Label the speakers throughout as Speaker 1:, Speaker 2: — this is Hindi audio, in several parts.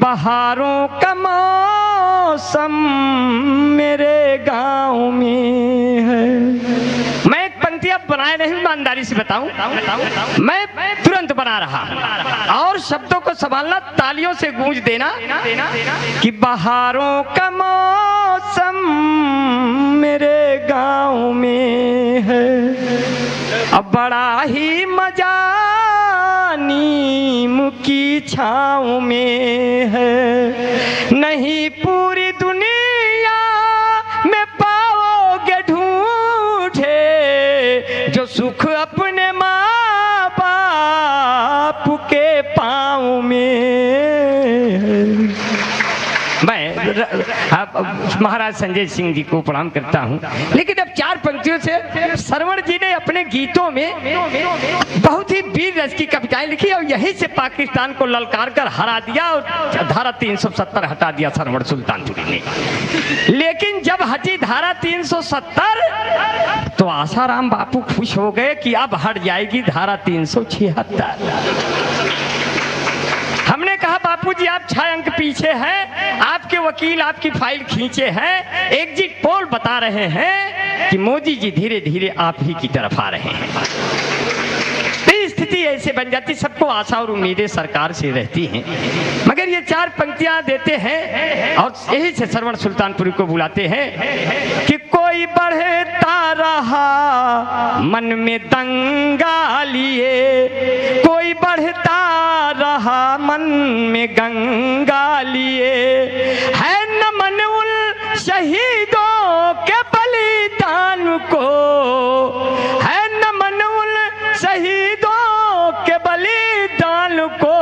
Speaker 1: बहारों का मौसम मेरे गांव में है। मैं एक पंक्ति अब बनाए नहीं, ईमानदारी से बताऊं, मैं तुरंत बना रहा और शब्दों को संभालना, तालियों से गूंज देना कि बहारों का मौसम मेरे गांव में है, अब बड़ा ही मजा नीम की छाँव में है। नहीं पूरी दुनिया में पाओगे ढूंढे जो सुख अपने माँ बाप के पाँव में है। मैं महाराज संजय सिंह जी को प्रणाम करता हूं, लेकिन अब चार पंक्तियों से सरवण जी ने अपने गीतों में बहुत ही वीर रस की कविताएं लिखी और यहीं से पाकिस्तान को ललकार कर हरा दिया और धारा 370 हटा दिया सरवण सुल्तानपुरी ने। लेकिन जब हटी धारा 370 तो आसाराम बापू खुश हो गए कि अब हट जाएगी धारा 376। हमने कहा बापूजी आप 6 अंक पीछे हैं, आपके वकील आपकी फाइल खींचे हैं, एग्जिट पोल बता रहे हैं कि मोदी जी धीरे धीरे आप ही की तरफ आ रहे हैं। स्थिति ऐसे बन जाती, सबको आशा और उम्मीदें सरकार से रहती हैं, मगर ये 4 पंक्तियां देते हैं और यही से सरवण सुल्तानपुरी को बुलाते हैं कि कोई बढ़ता रहा मन में दंगा लिए, कोई बढ़ता रहा मन में गंगा लिए, है नमन उन शहीदों के बलिदान को, है नमन उन शहीदों के बलिदान को,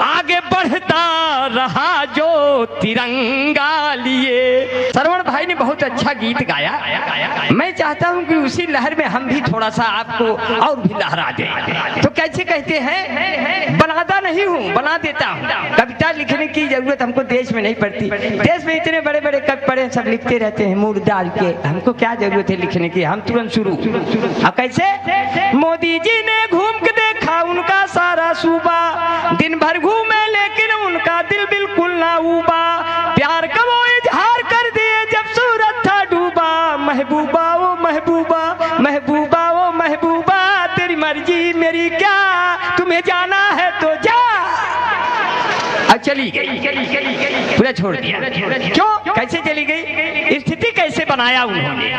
Speaker 1: आगे बढ़ता रहा जो तिरंगा लिए। सरवण भाई ने बहुत अच्छा गीत गाया, मैं चाहता हूं कि उसी लहर में हम भी थोड़ा सा आपको और भी लहरा दें। तो कैसे कहते हैं, बनाता नहीं हूं बना देता हूं। कविता लिखने की जरूरत हमको देश में नहीं पड़ती, देश में इतने बड़े बड़े कवि पढ़े सब लिखते रहते हैं मूड डाल के, हमको क्या जरूरत है लिखने की, हम तुरंत शुरू। अब कैसे, मोदी जी ने घूम के देखा उनका सारा सूबा, दिन भर घूमे लेकिन उनका दिल बिल्कुल ना उबा, प्यार का वो इजहार कर दिए जब सूरज था डूबा, महबूबा वो महबूबा, महबूबा वो महबूबा, तेरी मर्जी मेरी क्या, तुम्हें जाना है तो जा। अब चली गई, पूरा छोड़ दिया। क्यों, कैसे चली गई, स्थिति कैसे बनाया उन्होंने।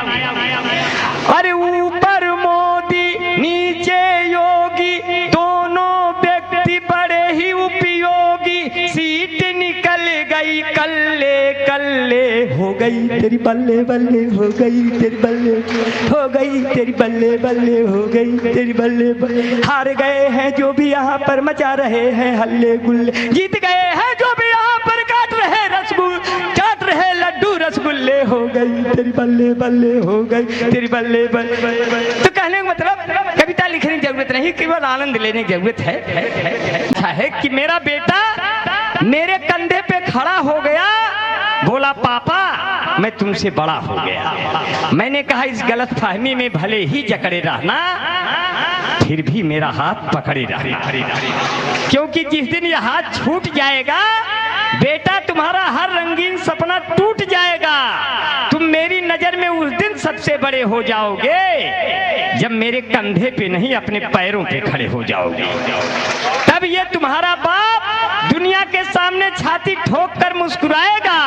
Speaker 1: अरे ऊपर मोदी नीचे योगी, दोनों व्यक्ति बड़े ही उपयोगी, सीट निकल गई कल्ले कल्ले, हो गई तेरी बल्ले बल्ले, हो गई तेरी बल्ले, हो गई तेरी बल्ले बल्ले, हो गई तेरी बल्ले बल्ले। हार गए हैं जो भी यहाँ पर मचा रहे हैं हल्ले गुल्ले, जीत गए हैं जो भी यहाँ पर काट रहे रसगुल, काट रहे लड्डू रसगुल्ले, हो गई तेरी बल्ले बल्ले, हो गई तेरी बल्ले बल्ले। तो कहने का मतलब कविता लिखने की जरूरत नहीं, केवल आनंद लेने की जरूरत है कि मेरा बेटा मेरे कंधे पे खड़ा हो गया, बोला पापा मैं तुमसे बड़ा हो गया। मैंने कहा इस गलत फहमी में भले ही जकड़े रहना, फिर भी मेरा हाथ पकड़े रहना, क्योंकि जिस दिन यह हाथ छूट जाएगा बेटा तुम्हारा हर रंगीन सपना टूट जाएगा। तुम मेरी नजर में उस दिन सबसे बड़े हो जाओगे जब मेरे कंधे पे नहीं अपने पैरों पे खड़े हो जाओगे। तब ये तुम्हारा बाप दुनिया के सामने छाती ठोक कर मुस्कुराएगा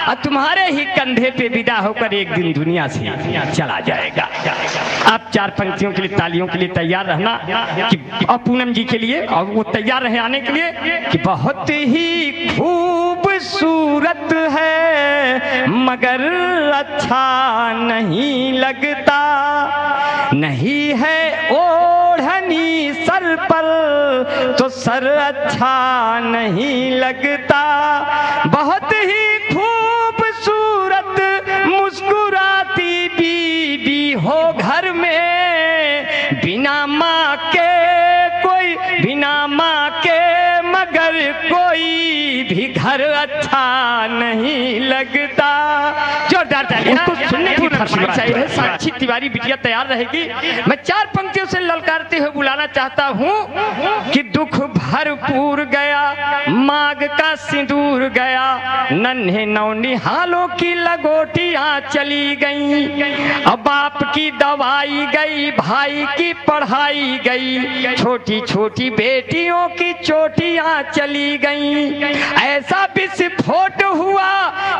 Speaker 1: और तुम्हारे ही कंधे पे विदा होकर एक दिन दुनिया से चला जाएगा। आप 4 पंक्तियों के लिए तालियों के लिए तैयार रहना कि और पूनम जी के लिए, और वो तैयार रहे आने के लिए कि बहुत ही खूबसूरत है मगर अच्छा नहीं लगता, नहीं है ओढ़नी सर पर तो सर अच्छा नहीं लगता, बहुत ही खूबसूरत मुस्कुराती बीबी हो घर में, बिना माँ के कोई, बिना माँ के मगर कोई भी घर अच्छा नहीं लगता। जोरदार तालियां सुनने की फरमाइश आई है, साक्षी तिवारी बिटिया तैयार रहेगी। मैं 4 पंक्तियों से ललकारते हुए बुलाना चाहता हूँ कि दुख भरपूर गया, मांग का सिंदूर गया, नन्हे नौनिहालों की लगोटियां चली गईं, अब बाप की दवाई गई, भाई की पढ़ाई गई, छोटी छोटी बेटियों की चोटियां चली गईं। ऐसा विस्फोट हुआ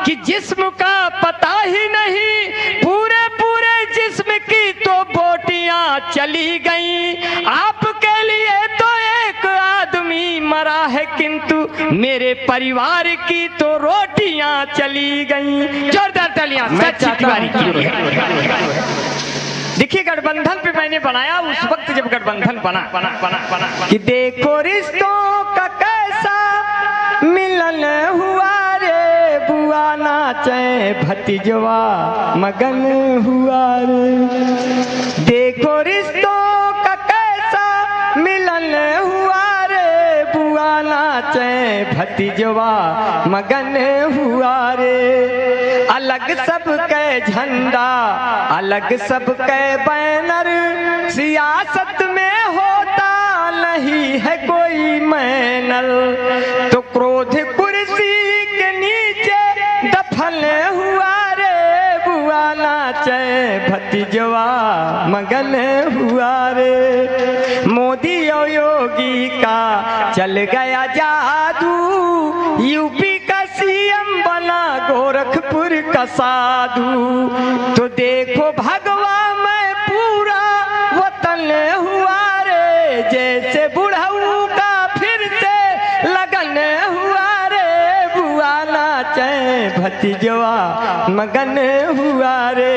Speaker 1: कि जिस्म का पता ही नहीं, पूरे पूरे जिस्म की तो बोटियां चली गईं। आपके लिए तो एक आदमी मरा है, किंतु मेरे परिवार की तो रोटियां चली गईं। जोरदार तालियां साक्षी तिवारी की। देखिए गठबंधन पे मैंने बनाया उस वक्त जब गठबंधन बना कि देखो रिश्तों का कैसा मिलन हुआ रे, बुआ नाचे भतीजवा मगन हुआ रे। देखो रिश्तों का कैसा मिलन हुआ रे, बुआ नाचे भतीजवा मगन हुआ रे। अलग सबके झंडा, अलग सबके बैनर, सियासत में होता नहीं है कोई मैनर, तो क्रोध कुर्सी के नीचे दफन हुआ रे, बुआ नाचे भतीजवा मगन हुआ रे। मोदी और योगी का चल गया जादू, यूपी का सीएम बना गोरखपुर का साधु, तो देखो भगवा मैं पूरा वतन हुआ रे, जैसे बुढ़ऊ का फिर से लगन हुआ रे, बुआ नाचे भतीजवा मगन हुआ रे।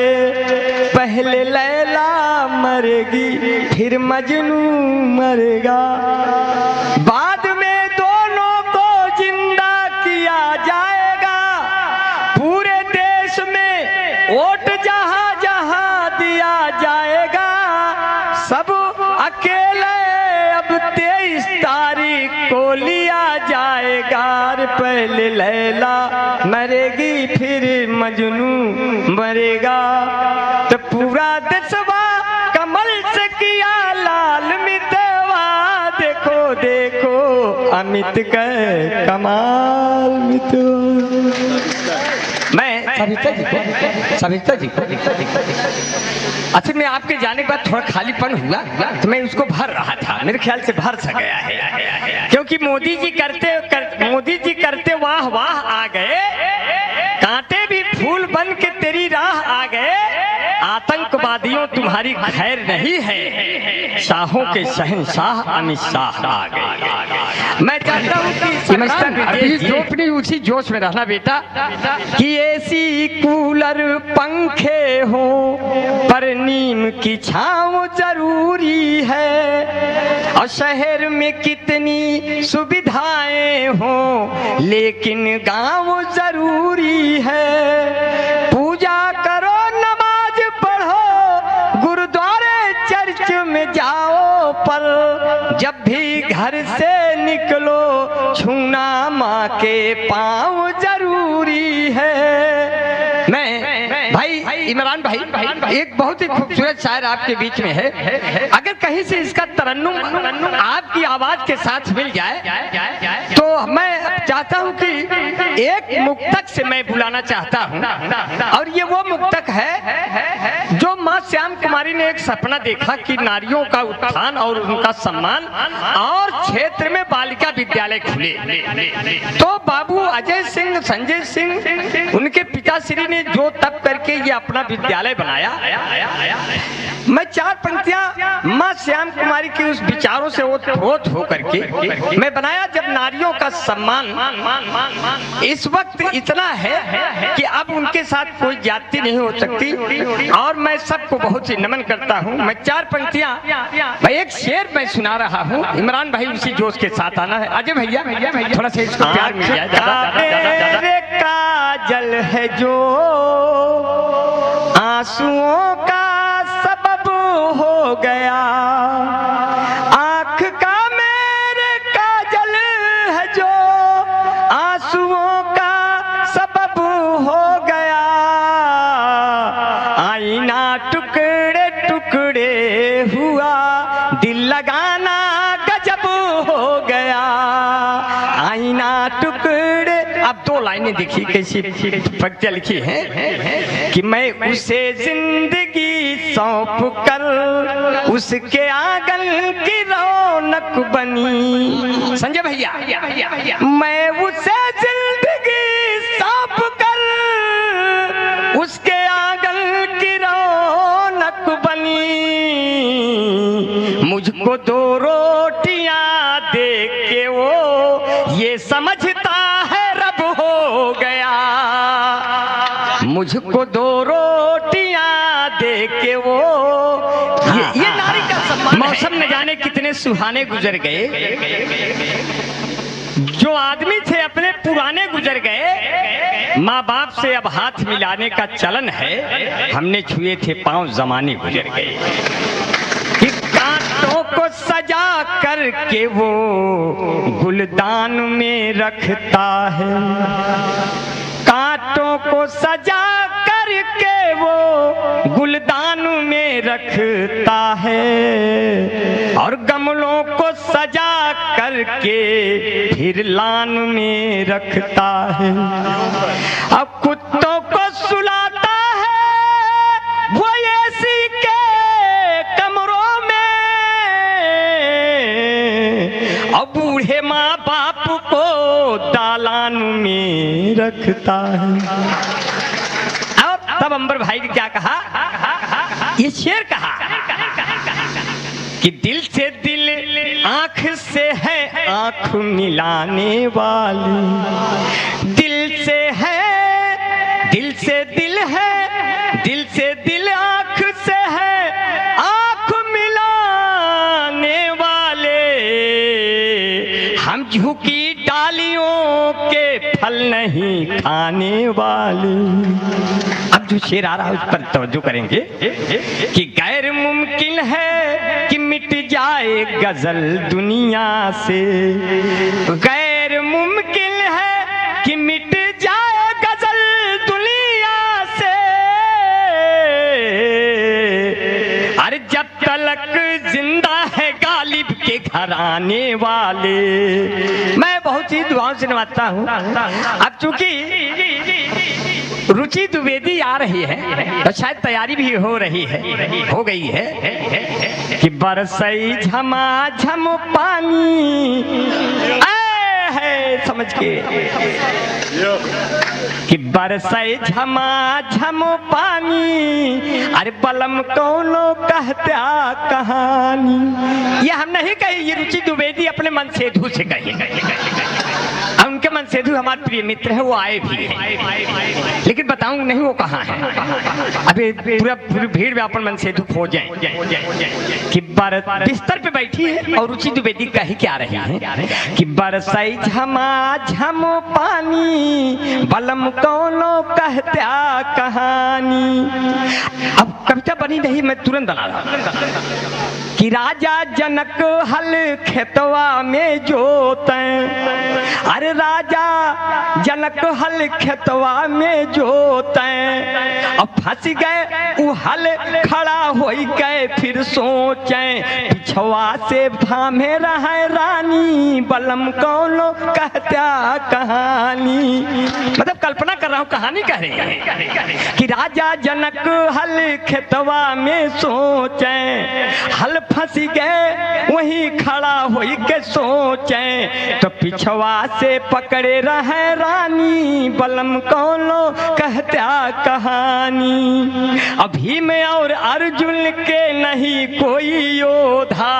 Speaker 1: पहले लैला मरेगी फिर मजनू मरेगा, बाद में दोनों को जिंदा किया जाएगा। पूरे देश में वोट जहां जहां दिया जाएगा, सब अकेले अब 23 तारीख को लिया जाएगा। पहले लैला मरेगी फिर मजनू मरेगा, तो पूरा देशवा कमल से किया लाल मितवा, देखो देखो अमित का कमाल मितवा। मैं सविता जी को अच्छा मैं आपके जाने के बाद थोड़ा खालीपन हुआ तो मैं उसको भर रहा था, मेरे ख्याल से भर सा गया है, क्योंकि मोदी जी करते वाह वाह आ गए, कांटे भी फूल बन के तेरी राह आ गए, आतंकवादियों तुम्हारी खैर नहीं है, शाहों के शहंशाह अमित शाह आ गए। मैं चाहता हूँ कि उसी जोश में रहना बेटा, कि एसी कूलर पंखे हो पर नीम की छांव जरूरी है, और शहर में कितनी सुविधाएं हो लेकिन गांव जरूरी है। पूजा करो नमाज पढ़ो गुरुद्वारे चर्च में जाओ, पर जब भी घर से निकलो छूना माँ के पाँव जरूरी है। मैं भाई इमरान भाई एक बहुत ही खूबसूरत शायर आपके बीच में है, अगर कहीं से इसका तरन्नुम आपकी आवाज के साथ मिल जाए तो मैं चाहता हूं कि एक मुक्तक से मैं बुलाना चाहता हूं, और ये वो मुक्तक है जो माँ श्याम कुमारी ने एक सपना देखा कि नारियों का उत्थान और उनका सम्मान और क्षेत्र में बालिका विद्यालय खुले, तो बाबू अजय सिंह संजय सिंह उनके पिताश्री ने जो तप करके ये अपना विद्यालय बनाया। मैं 4 पंक्तियां माँ श्याम कुमारी के उस विचारों से ओत हो करके मैं बनाया। जब नारियों का सम्मान इस वक्त इतना है कि अब उनके साथ कोई जाति नहीं हो सकती, और मैं सबको बहुत ही नमन करता हूं। मैं 4 पंक्तियां मैं एक शेर में सुना रहा हूं, इमरान भाई उसी जोश के साथ आना है। अजय भैया थोड़ा सा इसको प्यार मिल जाए। काजल है जो आंसुओं का सबब हो गया, आंख का मेरे काजल है जो आंसुओं का सबब हो गया, अब दो लाइनें देखिए कैसी पंक्तियां लिखी हैं कि मैं उसे जिंदगी सौंप कर उसके आंगन की रौनक बनी। संजय भैया, मैं उसे जिंदगी सौंप कर उसके आंगन की रौनक बनी। मुझको दो रोटियां दे के वो ये समझता है रब हो गया। मुझको दो रोटियां दे के वो ये नारी का सम्मान। मौसम न जाने कितने सुहाने गुजर गए। जो आदमी थे अपने पुराने गुजर गए। माँ बाप से अब हाथ मिलाने का चलन है। हमने छुए थे पांव जमाने गुजर गए। कि कांटों को सजा करके वो गुलदान में रखता है। कांटों को सजा करके वो गुलदान में रखता है और गमलों को सजा करके फिर लान में रखता है। अब कुत्तों को सुलाता है वो एसी के कमरों में। अब बूढ़े माँ बाप को दालान में रखता है। तब अंबर भाई ने क्या कहा? ये शेर कहा कि दिल से दिल आंख से है आंख मिलाने वाली। दिल से है दिल से दिल है दिल से दिल आंख से है आंख मिलाने वाले। हम झुकी डालियों के फल नहीं खाने वाले। अब जो शेर आ रहा है उस पर तवज्जो करेंगे कि गैर मुमकिन है कि मिट जाए गजल दुनिया से। गैर मुमकिन है कि मिट जाए गजल दुनिया से। अरे जब तलक जिंदा है गालिब के घराने वाले। मैं बहुत ही दुआओं से नवाजता हूँ। अब चूंकि रुचि द्विवेदी आ रही है तो शायद तैयारी भी हो रही है, हो गई है कि बरसई झमाझम पानी है समझ के कि बरसई झमाझम पानी। अरे बलम कौनो कहता कहानी। ये हम नहीं कही, ये रुचि द्विवेदी अपने मन सेधु से कही। उनके मन सेधु हमारे प्रिय मित्र है, वो आए भी हैं। लेकिन बताऊं नहीं वो कहाँ है। अभी पूरी भीड़ में अपन मन सेधु खोजें कि बिस्तर पे बैठी है और रुचि द्विवेदी कही क्या रही है कि बरसई झमाझम पानी बलम कौनो कहता कहानी। अब कविता बनी नहीं, मैं तुरंत बना रहा कि राजा जनक हल खेतवा में जोते। अरे राजा जनक हल खेतवा में जोते। अब फंस गए उ हल खड़ा हो गए फिर सोचे। पिछवा से भामे रहे रानी बलम कौनो कहता कहानी। मतलब कल्पना कर रहा हूँ, कहानी कह रही है कि राजा जनक हल खेतवा में सोचे। हल फंस गए वहीं खड़ा हो के सोचे। तो पिछवा से पकड़े रहे रानी बलम कौनो कहता कहानी। अभी में और अर्जुन के नहीं कोई योधा।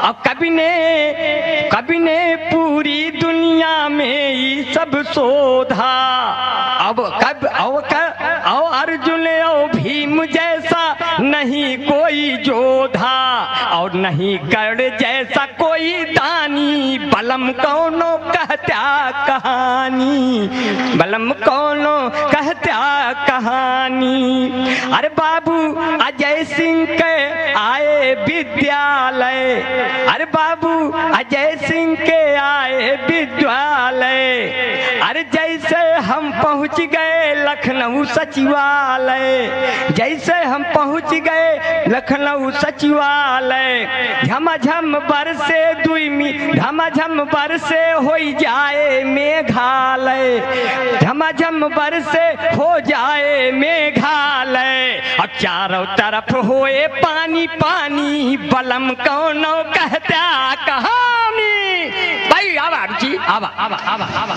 Speaker 1: अब कभी ने पूरी दुनिया में ये सब शोधा। अब अर्जुन और भीम जैसा नहीं कोई योधा और नहीं कर्ण जैसा कोई दानी। बलम कौनो कहता कहानी बलम कौनो कहता कहानी। अरे बाबू अजय सिंह के आए विद्यालय, अरे बाबू अजय सिंह के आए विद्यालय, अरे जैसे हम पहुंच गए लखनऊ सचिवालय, जैसे हम पहुंच गए लखनऊ सचिवालय, झमझम बरसे झमझम बरसे हो जाए मेघालय, झमझम बरसे हो जाए मेघालय, अब चारों तरफ होए पानी पानी, बलम कौनो कहता कहानी। भाई आवा जी आवा आवा आवा आवा,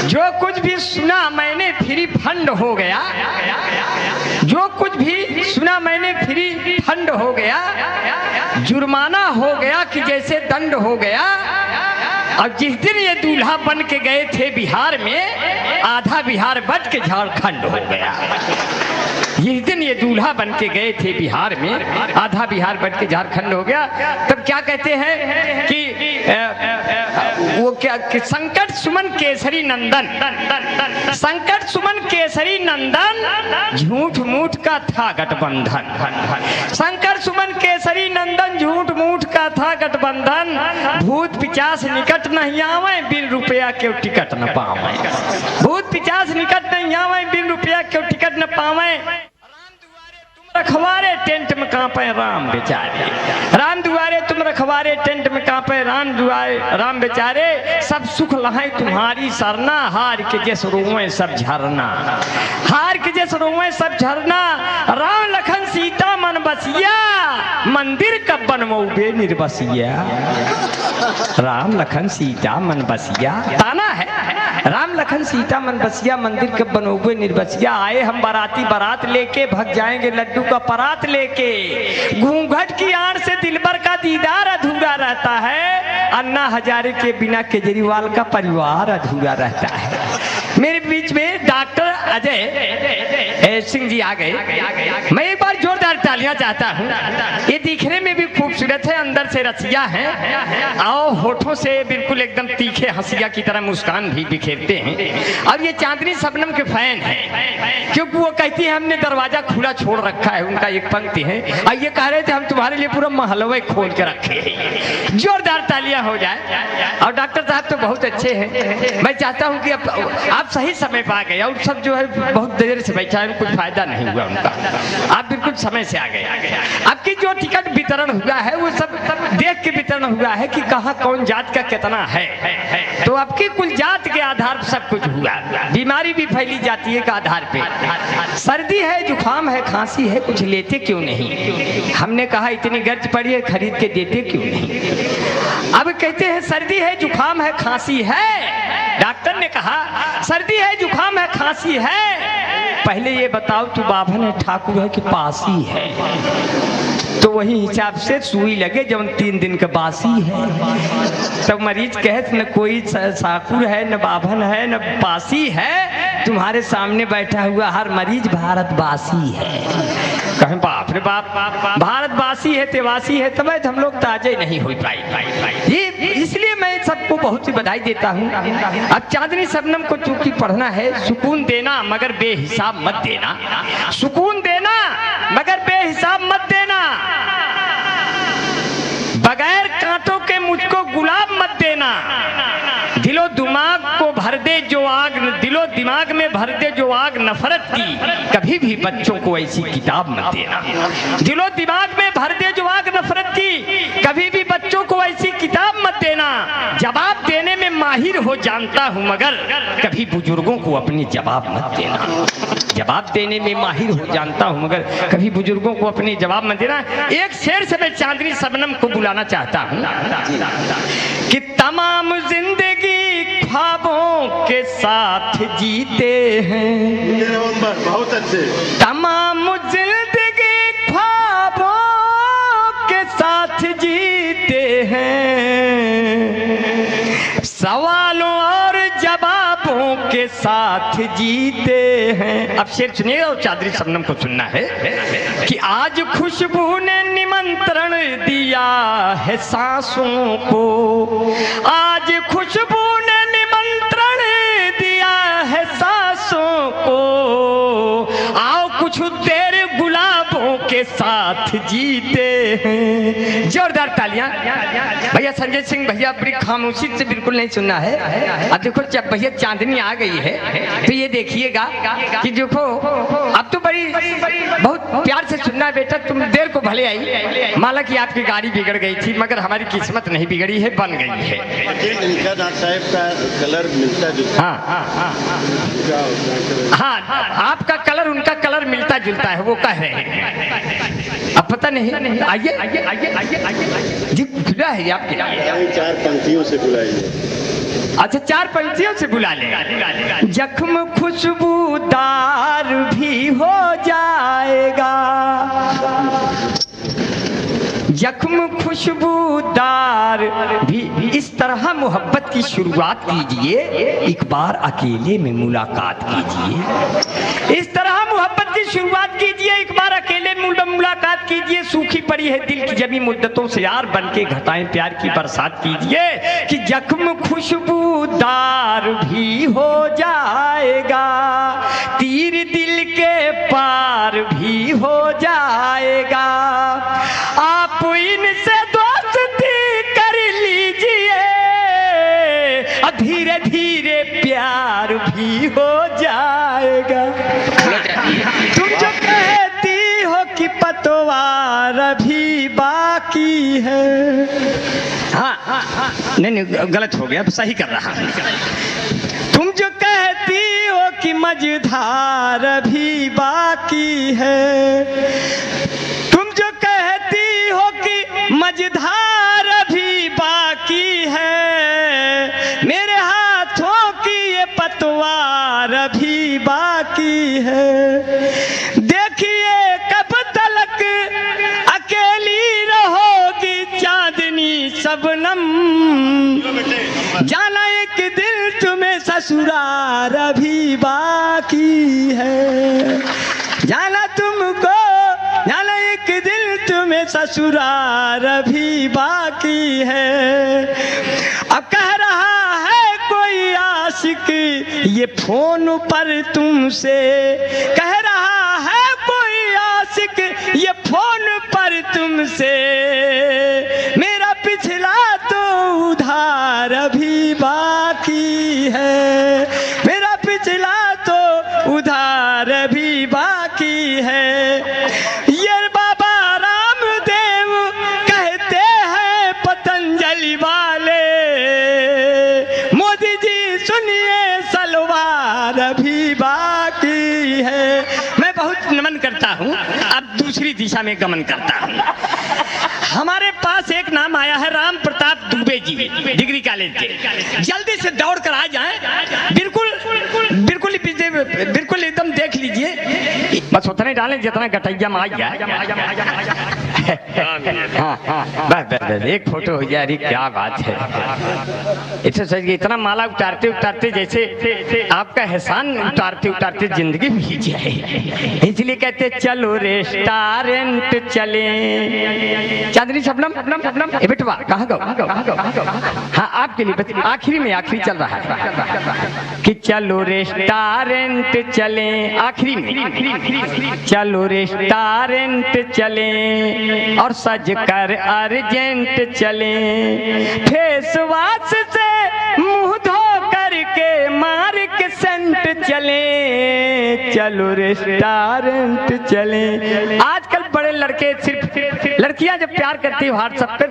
Speaker 1: जो कुछ भी सुना मैंने फ्री फंड हो गया, जो कुछ भी सुना मैंने फ्री फंड हो गया, जुर्माना हो गया कि जैसे दंड हो गया। और जिस दिन ये दूल्हा बन के गए थे बिहार में, आधा बिहार बच के झारखंड हो गया। जिस दिन ये दूल्हा बन के गए थे बिहार में, आधा बिहार बच के झारखंड हो गया। तब क्या कहते हैं कि वो क्या कि संकट सुमन केसरी नंदन, संकट सुमन केसरी नंदन, झूठ मूठ का था गठबंधन, संकट सुमन केसरी नंदन, झूठ मूठ का था गठबंधन, भूत पिचास निकट नहीं आवे, बिन रुपया क्यों टिकट न पावे, भूत पिचास निकट नहीं आवे, बिन रुपया क्यों टिकट न पावे, रखवारे टेंट में कांपे राम बेचारे, राम दुआरे तुम रखवारे टेंट में कांपे राम दुआरे राम बेचारे, सब सुख लहाई तुम्हारी सरना, हार के जैस रोए सब झरना, हार के जैस रोए सब झरना, राम लखन सीता मन बसिया, मंदिर कब बनवोगे निर्बसिया, राम लखन सीता मन बसिया, ताना है राम लखन सीता मन बसिया, मंदिर कब बनोगे निर्बसिया, आए हम बाराती बारात लेके भग जाएंगे लड्डू का परात लेके, घूंघट की आड़ से दिलबर का दीदार अधूरा रहता है, अन्ना हजारे के बिना केजरीवाल का परिवार अधूरा रहता है। मेरे बीच में डॉक्टर अजय सिंह जी आ गए, मैं एक बार जोरदार तालियां चाहता हूँ। ये दिखने में भी खूबसूरत है, अंदर से रसिया है, आओ होठों से बिल्कुल एकदम तीखे हंसिया की तरह मुस्कान भी बिखेरते हैं, और ये चांदनी शबनम के फैन हैं, क्योंकि वो कहती है हमने दरवाजा खुला छोड़ रखा है, उनका एक पंक्ति है, और ये कह रहे थे हम तुम्हारे लिए पूरा महलवा खोल के रखे हैं। जोरदार तालियां हो जाए। और डॉक्टर साहब तो बहुत अच्छे हैं, मैं चाहता हूँ कि आप सही समय पर आ गए, और सब जो है बहुत देर से बैठा है, कुछ फायदा नहीं हुआ उनका, आप बिल्कुल समय से आ गए। आपकी जो टिकट वितरण हुआ है वो सब देख के वितरण हुआ है कि कहाँ कौन जात का कितना है, तो आपकी कुल जात के आधार पर सब कुछ हुआ। बीमारी भी फैली जाती है के आधार पे, सर्दी है जुकाम है खांसी है, कुछ लेते क्यों नहीं, हमने कहा इतनी गर्ज पड़ी है खरीद के देते क्यों नहीं। अब कहते हैं सर्दी है जुकाम है खांसी है, डॉक्टर ने कहा सर्दी है जुकाम है खांसी है, पहले ये बताओ तू बाभन है ठाकुर है कि पासी है, तो वही हिसाब से सुई लगे जब 3 दिन का बासी है। तब मरीज कहे न कोई साकुर है न बाभन है न पासी है, तुम्हारे सामने बैठा हुआ हर मरीज भारतवासी है। कहें बाप रे बाप, भारतवासी है तेवासी है, तब हम लोग ताजे नहीं हो पाए। ये इसलिए मैं सबको बहुत सी बधाई देता हूँ। अब चांदनी शबनम को चूंकि पढ़ना है, सुकून देना मगर बेहिसाब मत देना, सुकून देना मगर बेहिसाब मत देना, बगैर कांटों के मुझको गुलाब मत देना, दिलो दिमाग को भर दे जो आग, दिलो दिमाग में भर दे जो आग नफरत की, कभी भी बच्चों को ऐसी किताब मत देना, दिलो दिमाग में भर दे जो आग नफरत की, कभी भी बच्चों को ऐसी किताब मत देना, जवाब देने में माहिर हो जानता हूँ मगर कभी बुजुर्गों को अपनी जवाब मत देना, जवाब देने में माहिर हो जानता हूँ मगर कभी बुजुर्गों को अपनी जवाब मत देना। एक शेर से मैं चांदनी शबनम को बुलाना चाहता हूँ कि तमाम जिंदगी ख्वाबों के साथ जीते हैं,
Speaker 2: बहुत अच्छे,
Speaker 1: तमाम जिंदगी ख्वाबों के साथ जीते हैं, सवालों और जवाबों के साथ जीते हैं। अब शेर सुनिएगा और चांदनी शबनम को सुनना है कि आज खुशबू ने निमंत्रण दिया है सांसों को, आज खुशबू ने निमंत्रण दिया है सांसों को, आओ कुछ देर गुलाब जीते हैं। जोरदार तालियां। भैया संजय सिंह भैया बड़ी खामोशी से बिल्कुल नहीं सुनना है। अब देखो जब भैया चांदनी आ गई है तो ये देखिएगा कि देखो अब तो बड़ी बहुत प्यार से सुनना है बेटा। तुम देर को भले आई, माला की आपकी गाड़ी बिगड़ गई थी मगर हमारी किस्मत नहीं बिगड़ी है, बन गई है।
Speaker 2: इनका डॉक्टर साहब का कलर मिलता जुलता।
Speaker 1: हाँ, आपका कलर उनका कलर मिलता जुलता है, वो कह रहे हैं। अब पता नहीं, आइए आइए आइए आइए आइए जी, खुला है आपके लिए।
Speaker 2: 4 पंक्तियों से बुलाइए।
Speaker 1: अच्छा 4 पंक्तियों से बुला ले। जख्म खुशबूदार भी हो जाएगा, जख्म खुशबूदार भी। इस तरह मोहब्बत की शुरुआत कीजिए, एक बार अकेले में मुलाकात कीजिए। इस तरह मोहब्बत की शुरुआत कीजिए, एक बार अकेले में मुलाकात कीजिए। सूखी पड़ी है दिल की जमी मुद्दतों से यार बन के घटाएं प्यार की बरसात कीजिए कि जख्म खुशबूदार भी हो जाएगा, तीर दिल के पार भी हो जाएगा। आप इनसे दोस्ती कर लीजिए, धीरे धीरे प्यार भी हो जाएगा। तुम जो कहती हो कि पतवार अभी बाकी है। हाँ, नहीं गलत हो गया, सही कर रहा। तुम जो कहती हो कि मझधार अभी बाकी है, तुम जो कहती हो कि मझधार अभी बाकी है, मेरे हाथों की ये पतवार अभी बाकी है। देखिए कब तलक अकेली रहोगी चांदनी शबनम, जाना एक दिल तुम्हें ससुराल अभी बाकी है, जाना तुमको, जाना एक दिल तुम्हें ससुराल अभी बाकी है। अब कह रहा है कोई आशिक ये फोन पर तुमसे, कह रहा है कोई आशिक ये फोन पर तुमसे, मेरा पिछला तो उधार अभी बाकी है, मेरा पिछला तो उधार अभी बाकी है। ये बाबा रामदेव कहते हैं पतंजलि वाले, मोदी जी सुनिए सलवार अभी बाकी है। मैं बहुत नमन करता हूँ, अब दूसरी दिशा में गमन करता हूँ। हमारे पास एक नाम आया है राम प्रताप दुबे जी, डिग्री कॉलेज के। जल्दी से दौड़ कर आ जाएं, बिल्कुल बिल्कुल बिल्कुल एकदम देख लीजिए, बस उतना ही डालें जितना गटैया में आ जाए। बस एक फोटो हो जाए। अरे क्या बात है, इसे सच इतना माला उतारते उतारते जैसे आपका एहसान उतारते उतारते जिंदगी बीत जाए। इसलिए कहते चलो रेस्टोरेंट चले। चांदनी शबनम ए बेटवा कहाँ गो? हाँ आपके लिए आखिरी में आखिरी चल रहा है कि चलो रेस्टोरेंट चले, आखिरी में चलो रेस्टोरेंट चले और सज कर अर्जेंट चले, फेस वॉश से मुंह धो करके मार के सेंट चले, चलो रेस्टोरेंट चले। आजकल बड़े लड़के, सिर्फ लड़कियां जब प्यार करती है व्हाट्सएप पे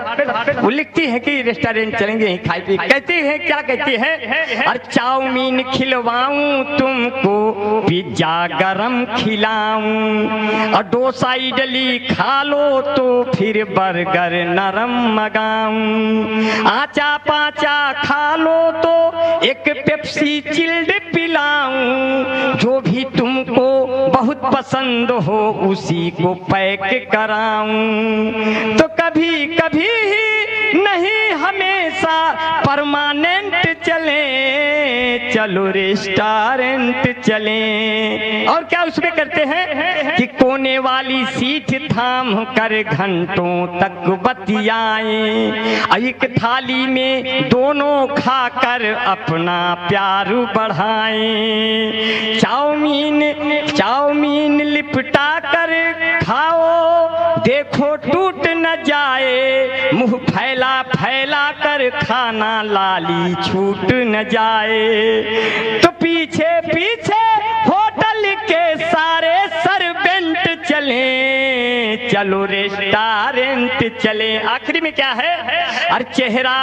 Speaker 1: वो लिखती है कि रेस्टोरेंट चलेंगे यहीं खाई पी। कहती है क्या कहती है? और चाउमीन खिलवाऊं तुमको, पिज्जा गरम खिलाऊं, और डोसा इडली खा लो तो फिर बर्गर नरम मगाऊं, आचा पाचा खा लो तो एक पेप्सी चिल्ड पिलाऊं, जो भी तुमको बहुत पसंद हो उसी को पैक कराऊं। तो कभी कभी ही नहीं हमेशा परमानेंट चले, चलो रेस्टोरेंट चले। और क्या उसमें करते हैं कि कोने वाली सीट थाम कर घंटों तक बतियाएं, एक थाली में दोनों खाकर अपना प्यार बढ़ाएं। चाउमीन लिपटा कर खाओ, देखो टूट न जाए, मुंह फैला फैला कर खाना लाली छूट न जाए। तो पीछे पीछे होटल के सारे सर्वेंट चले, चलो रेस्टोरेंट चले। आखिरी में क्या है, अरे चेहरा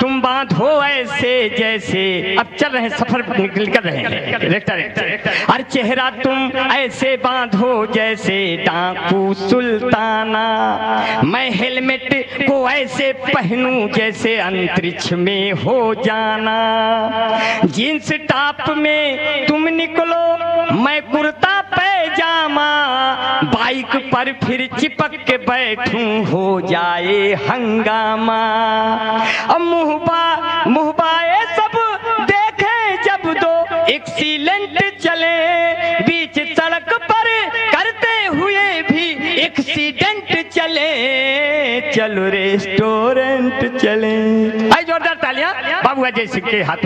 Speaker 1: तुम बांधो ऐसे जैसे, अब चल रहे हैं सफर निकल कर रहे हैं रेस्टोरेंट। अरे चेहरा तुम ऐसे बांधो जैसे डाकू सुल्ताना, मैं हेलमेट को ऐसे पहनूं जैसे अंतरिक्ष में हो जाना। जींस टॉप में तुम निकलो, मैं कुर्ता पैजामा, बाइक पर फिर चिपक के बैठूं हो जाए हंगामा। अब मुहबाए सब देखें जब दो एक्सीलेंट चले, बीच सड़क पर करते हुए भी एक्सीडेंट चले, चलो रेस्टोरेंट चले। आई जोरदार तालियां बाबू अजय सिंह के हाथ।